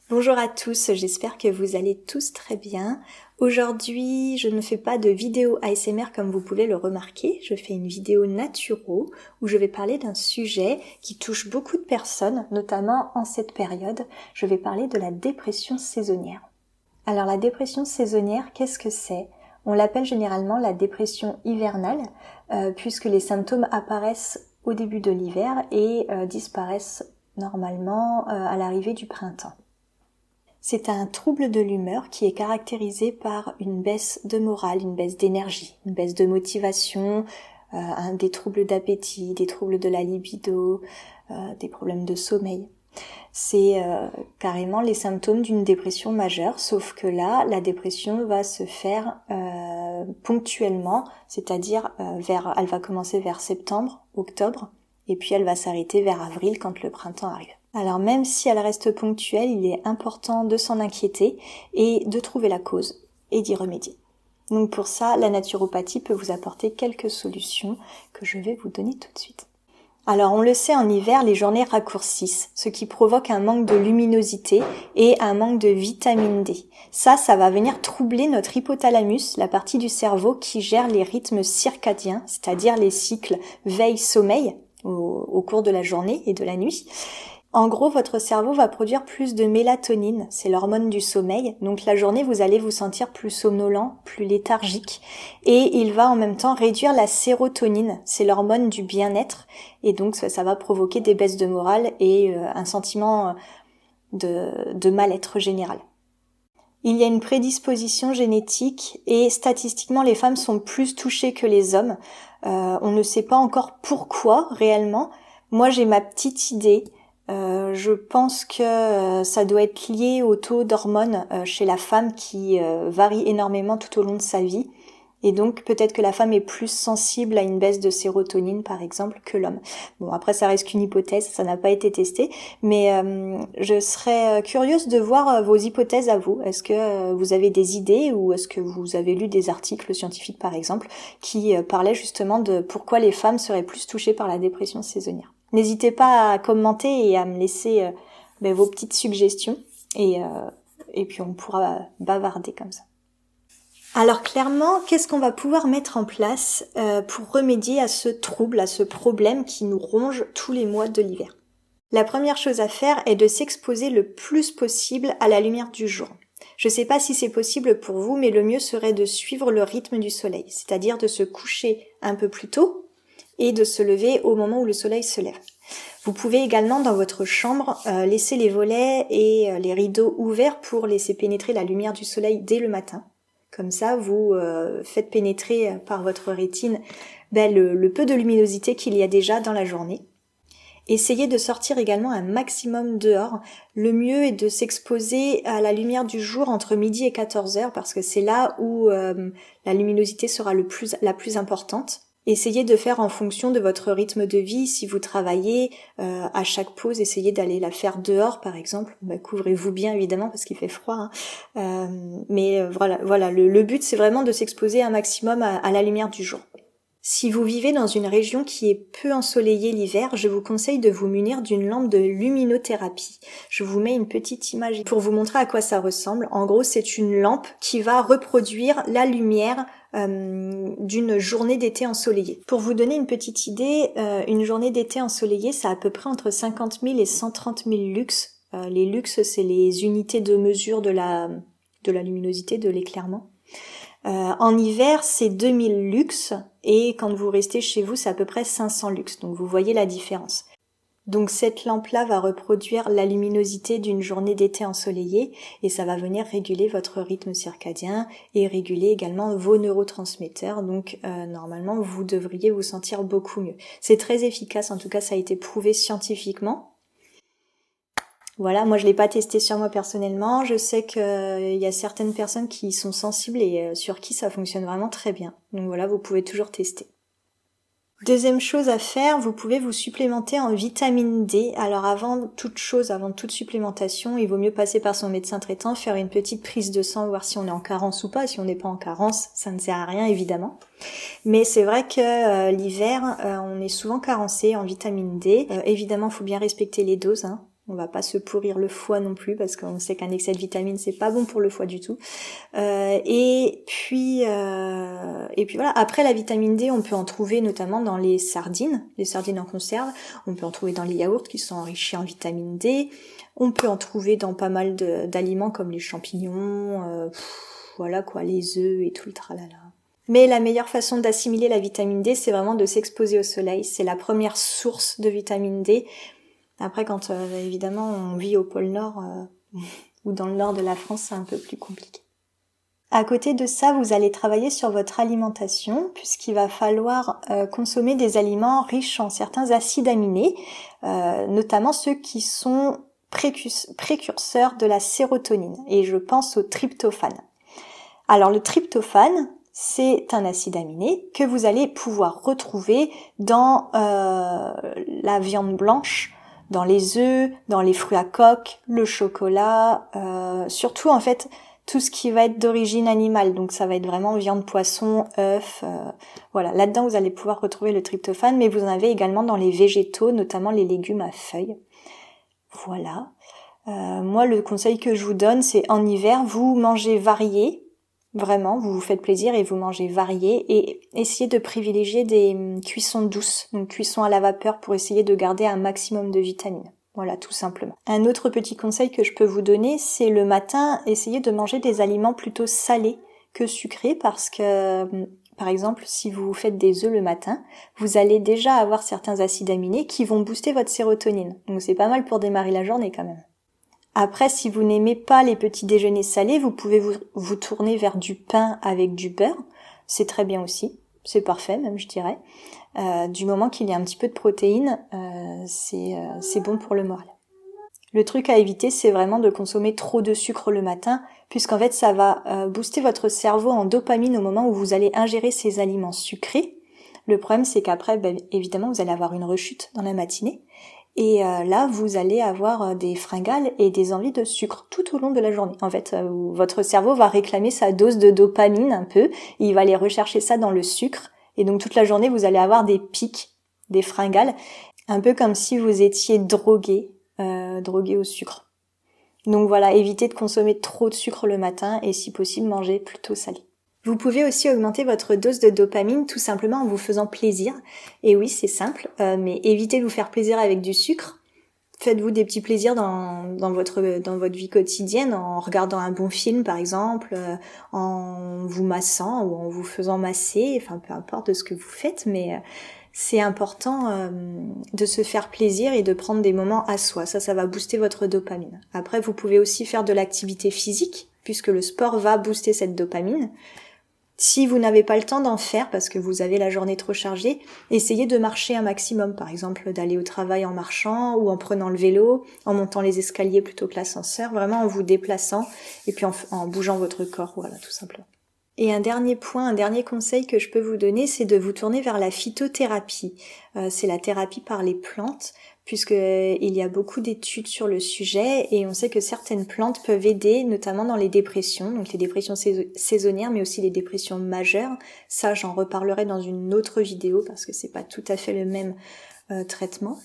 Bonjour à tous, j'espère que vous allez tous très bien. Aujourd'hui, je ne fais pas de vidéo ASMR comme vous pouvez le remarquer, je fais une vidéo naturo où je vais parler d'un sujet qui touche beaucoup de personnes, notamment en cette période. Je vais parler de la dépression saisonnière. Alors la dépression saisonnière, qu'est-ce que c'est ? On l'appelle généralement la dépression hivernale, puisque les symptômes apparaissent au début de l'hiver et disparaissent normalement à l'arrivée du printemps. C'est un trouble de l'humeur qui est caractérisé par une baisse de morale, une baisse d'énergie, une baisse de motivation, des troubles d'appétit, des troubles de la libido, des problèmes de sommeil. C'est carrément les symptômes d'une dépression majeure, sauf que là, la dépression va se faire ponctuellement, c'est-à-dire elle va commencer vers septembre, octobre, et puis elle va s'arrêter vers avril quand le printemps arrive. Alors même si elle reste ponctuelle, il est important de s'en inquiéter et de trouver la cause et d'y remédier. Donc pour ça, la naturopathie peut vous apporter quelques solutions que je vais vous donner tout de suite. Alors on le sait, en hiver, les journées raccourcissent, ce qui provoque un manque de luminosité et un manque de vitamine D. Ça va venir troubler notre hypothalamus, la partie du cerveau qui gère les rythmes circadiens, c'est-à-dire les cycles veille-sommeil au cours de la journée et de la nuit. En gros, votre cerveau va produire plus de mélatonine, c'est l'hormone du sommeil. Donc la journée, vous allez vous sentir plus somnolent, plus léthargique. Et il va en même temps réduire la sérotonine, c'est l'hormone du bien-être. Et donc ça va provoquer des baisses de morale et un sentiment de mal-être général. Il y a une prédisposition génétique et statistiquement, les femmes sont plus touchées que les hommes. On ne sait pas encore pourquoi réellement. Moi, j'ai ma petite idée. Je pense que ça doit être lié au taux d'hormones chez la femme qui varie énormément tout au long de sa vie. Et donc peut-être que la femme est plus sensible à une baisse de sérotonine par exemple que l'homme. Bon, après ça reste qu'une hypothèse, ça n'a pas été testé, mais je serais curieuse de voir vos hypothèses à vous. Est-ce que vous avez des idées ou est-ce que vous avez lu des articles scientifiques par exemple qui parlaient justement de pourquoi les femmes seraient plus touchées par la dépression saisonnière ? N'hésitez pas à commenter et à me laisser vos petites suggestions et puis on pourra bavarder comme ça. Alors clairement, qu'est-ce qu'on va pouvoir mettre en place pour remédier à ce trouble, à ce problème qui nous ronge tous les mois de l'hiver ? La première chose à faire est de s'exposer le plus possible à la lumière du jour. Je ne sais pas si c'est possible pour vous, mais le mieux serait de suivre le rythme du soleil, c'est-à-dire de se coucher un peu plus tôt et de se lever au moment où le soleil se lève. Vous pouvez également dans votre chambre laisser les volets et les rideaux ouverts pour laisser pénétrer la lumière du soleil dès le matin. Comme ça, vous faites pénétrer par votre rétine le peu de luminosité qu'il y a déjà dans la journée. Essayez de sortir également un maximum dehors. Le mieux est de s'exposer à la lumière du jour entre midi et 14h parce que c'est là où la luminosité sera la plus importante. Essayez de faire en fonction de votre rythme de vie. Si vous travaillez, à chaque pause, essayez d'aller la faire dehors, par exemple. Couvrez-vous bien, évidemment, parce qu'il fait froid. Mais voilà. Le but, c'est vraiment de s'exposer un maximum à la lumière du jour. Si vous vivez dans une région qui est peu ensoleillée l'hiver, je vous conseille de vous munir d'une lampe de luminothérapie. Je vous mets une petite image pour vous montrer à quoi ça ressemble. En gros, c'est une lampe qui va reproduire la lumière d'une journée d'été ensoleillée. Pour vous donner une petite idée, une journée d'été ensoleillée, c'est à peu près entre 50 000 et 130 000 lux. Les lux, c'est les unités de mesure de la luminosité, de l'éclairement. En hiver, c'est 2000 lux et quand vous restez chez vous, c'est à peu près 500 lux. Donc vous voyez la différence. Donc cette lampe-là va reproduire la luminosité d'une journée d'été ensoleillée et ça va venir réguler votre rythme circadien et réguler également vos neurotransmetteurs. Donc normalement, vous devriez vous sentir beaucoup mieux. C'est très efficace, en tout cas ça a été prouvé scientifiquement. Voilà, moi je l'ai pas testé sur moi personnellement, je sais qu'il y a certaines personnes qui sont sensibles et sur qui ça fonctionne vraiment très bien. Donc voilà, vous pouvez toujours tester. Deuxième chose à faire, vous pouvez vous supplémenter en vitamine D. Alors avant toute supplémentation, il vaut mieux passer par son médecin traitant, faire une petite prise de sang, voir si on est en carence ou pas. Si on n'est pas en carence, ça ne sert à rien évidemment. Mais c'est vrai que l'hiver, on est souvent carencé en vitamine D. Évidemment, il faut bien respecter les doses. On va pas se pourrir le foie non plus parce qu'on sait qu'un excès de vitamines c'est pas bon pour le foie du tout. Et puis voilà. Après la vitamine D, on peut en trouver notamment dans les sardines en conserve. On peut en trouver dans les yaourts qui sont enrichis en vitamine D. On peut en trouver dans pas mal d'aliments comme les champignons, voilà quoi, les œufs et tout le tralala. Mais la meilleure façon d'assimiler la vitamine D, c'est vraiment de s'exposer au soleil. C'est la première source de vitamine D. Après, quand évidemment on vit au pôle Nord ou dans le nord de la France, c'est un peu plus compliqué. À côté de ça, vous allez travailler sur votre alimentation puisqu'il va falloir consommer des aliments riches en certains acides aminés, notamment ceux qui sont précurseurs de la sérotonine. Et je pense au tryptophane. Alors le tryptophane, c'est un acide aminé que vous allez pouvoir retrouver dans la viande blanche, dans les œufs, dans les fruits à coque, le chocolat, surtout en fait tout ce qui va être d'origine animale. Donc ça va être vraiment viande, poisson, œufs, voilà. Là-dedans vous allez pouvoir retrouver le tryptophane, mais vous en avez également dans les végétaux, notamment les légumes à feuilles. Voilà. Moi le conseil que je vous donne, c'est en hiver, vous mangez varié. Vraiment, vous vous faites plaisir et vous mangez varié et essayez de privilégier des cuissons douces, donc cuissons à la vapeur pour essayer de garder un maximum de vitamines. Voilà, tout simplement. Un autre petit conseil que je peux vous donner, c'est le matin, essayez de manger des aliments plutôt salés que sucrés parce que, par exemple, si vous faites des œufs le matin, vous allez déjà avoir certains acides aminés qui vont booster votre sérotonine. Donc c'est pas mal pour démarrer la journée quand même. Après, si vous n'aimez pas les petits déjeuners salés, vous pouvez vous tourner vers du pain avec du beurre. C'est très bien aussi. C'est parfait même, je dirais. Du moment qu'il y a un petit peu de protéines, c'est bon pour le moral. Le truc à éviter, c'est vraiment de consommer trop de sucre le matin, puisqu'en fait, ça va booster votre cerveau en dopamine au moment où vous allez ingérer ces aliments sucrés. Le problème, c'est qu'après, évidemment, vous allez avoir une rechute dans la matinée. Et là, vous allez avoir des fringales et des envies de sucre tout au long de la journée. En fait, votre cerveau va réclamer sa dose de dopamine un peu, et il va aller rechercher ça dans le sucre. Et donc toute la journée, vous allez avoir des pics, des fringales, un peu comme si vous étiez drogué au sucre. Donc voilà, évitez de consommer trop de sucre le matin et si possible, mangez plutôt salé. Vous pouvez aussi augmenter votre dose de dopamine tout simplement en vous faisant plaisir. Et oui, c'est simple, mais évitez de vous faire plaisir avec du sucre. Faites-vous des petits plaisirs dans votre vie quotidienne en regardant un bon film par exemple, en vous massant ou en vous faisant masser, enfin peu importe de ce que vous faites, mais c'est important de se faire plaisir et de prendre des moments à soi. Ça va booster votre dopamine. Après, vous pouvez aussi faire de l'activité physique puisque le sport va booster cette dopamine. Si vous n'avez pas le temps d'en faire parce que vous avez la journée trop chargée, essayez de marcher un maximum, par exemple d'aller au travail en marchant ou en prenant le vélo, en montant les escaliers plutôt que l'ascenseur, vraiment en vous déplaçant et puis en bougeant votre corps, voilà, tout simplement. Et un dernier conseil que je peux vous donner, c'est de vous tourner vers la phytothérapie. C'est la thérapie par les plantes, puisqu'il y a beaucoup d'études sur le sujet et on sait que certaines plantes peuvent aider, notamment dans les dépressions, donc les dépressions saisonnières, mais aussi les dépressions majeures. Ça, j'en reparlerai dans une autre vidéo parce que c'est pas tout à fait le même traitement.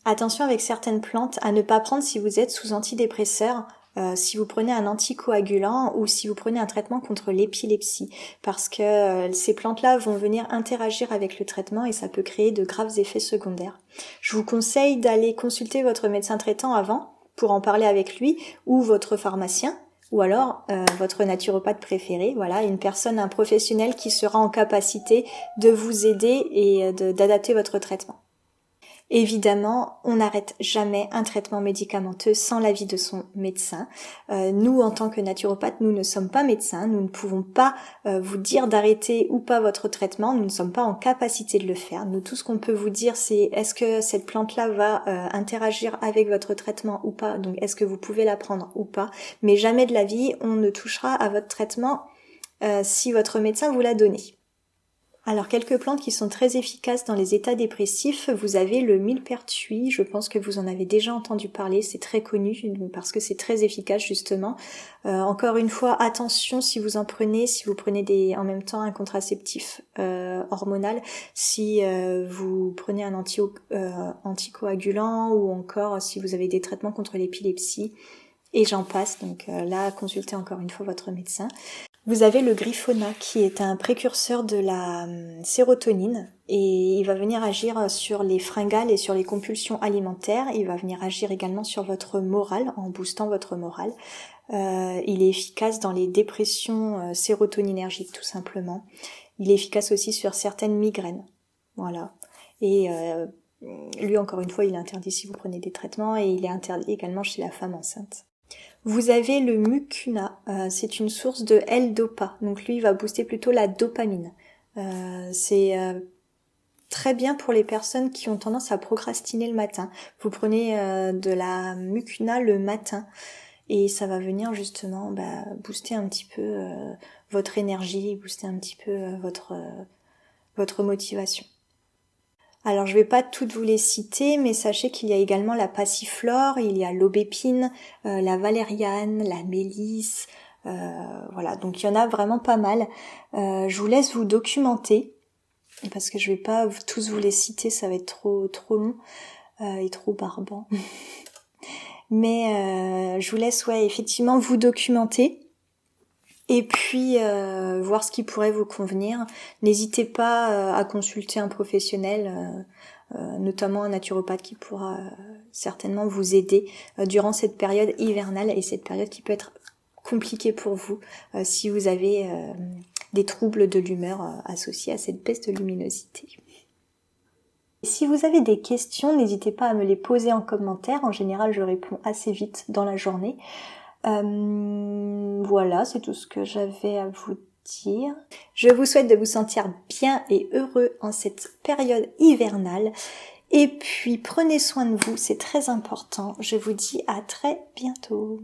Attention avec certaines plantes à ne pas prendre si vous êtes sous antidépresseurs. Si vous prenez un anticoagulant ou si vous prenez un traitement contre l'épilepsie parce que ces plantes-là vont venir interagir avec le traitement et ça peut créer de graves effets secondaires. Je vous conseille d'aller consulter votre médecin traitant avant pour en parler avec lui ou votre pharmacien ou alors votre naturopathe préféré, voilà, un professionnel qui sera en capacité de vous aider et d'adapter votre traitement. Évidemment, on n'arrête jamais un traitement médicamenteux sans l'avis de son médecin. Nous, en tant que naturopathes, nous ne sommes pas médecins, nous ne pouvons pas vous dire d'arrêter ou pas votre traitement, nous ne sommes pas en capacité de le faire. Nous, tout ce qu'on peut vous dire, c'est est-ce que cette plante-là va interagir avec votre traitement ou pas, donc est-ce que vous pouvez la prendre ou pas, mais jamais de la vie, on ne touchera à votre traitement si votre médecin vous l'a donné. Alors, quelques plantes qui sont très efficaces dans les états dépressifs, vous avez le millepertuis, je pense que vous en avez déjà entendu parler, c'est très connu parce que c'est très efficace justement. Encore une fois, attention si vous en prenez, si vous prenez en même temps un contraceptif hormonal, si vous prenez un anticoagulant ou encore si vous avez des traitements contre l'épilepsie, et j'en passe, donc là, consultez encore une fois votre médecin. Vous avez le Griffona qui est un précurseur de la sérotonine et il va venir agir sur les fringales et sur les compulsions alimentaires. Il va venir agir également sur votre morale en boostant votre morale. Il est efficace dans les dépressions sérotoninergiques tout simplement. Il est efficace aussi sur certaines migraines. Voilà. Et lui encore une fois il est interdit si vous prenez des traitements et il est interdit également chez la femme enceinte. Vous avez le mucuna, c'est une source de L-dopa, donc lui il va booster plutôt la dopamine. C'est très bien pour les personnes qui ont tendance à procrastiner le matin. Vous prenez de la mucuna le matin et ça va venir justement booster un petit peu votre énergie, booster un petit peu votre motivation. Alors je vais pas toutes vous les citer, mais sachez qu'il y a également la passiflore, il y a l'aubépine, la valériane, la mélisse, voilà, donc il y en a vraiment pas mal. Je vous laisse vous documenter, parce que je vais pas tous vous les citer, ça va être trop long et trop barbant. Mais je vous laisse effectivement vous documenter. Et puis voir ce qui pourrait vous convenir. N'hésitez pas à consulter un professionnel, notamment un naturopathe qui pourra certainement vous aider durant cette période hivernale et cette période qui peut être compliquée pour vous si vous avez des troubles de l'humeur associés à cette baisse de luminosité. Et si vous avez des questions, n'hésitez pas à me les poser en commentaire. En général, je réponds assez vite dans la journée. Voilà, c'est tout ce que j'avais à vous dire. Je vous souhaite de vous sentir bien et heureux en cette période hivernale. Et puis, prenez soin de vous, c'est très important. Je vous dis à très bientôt.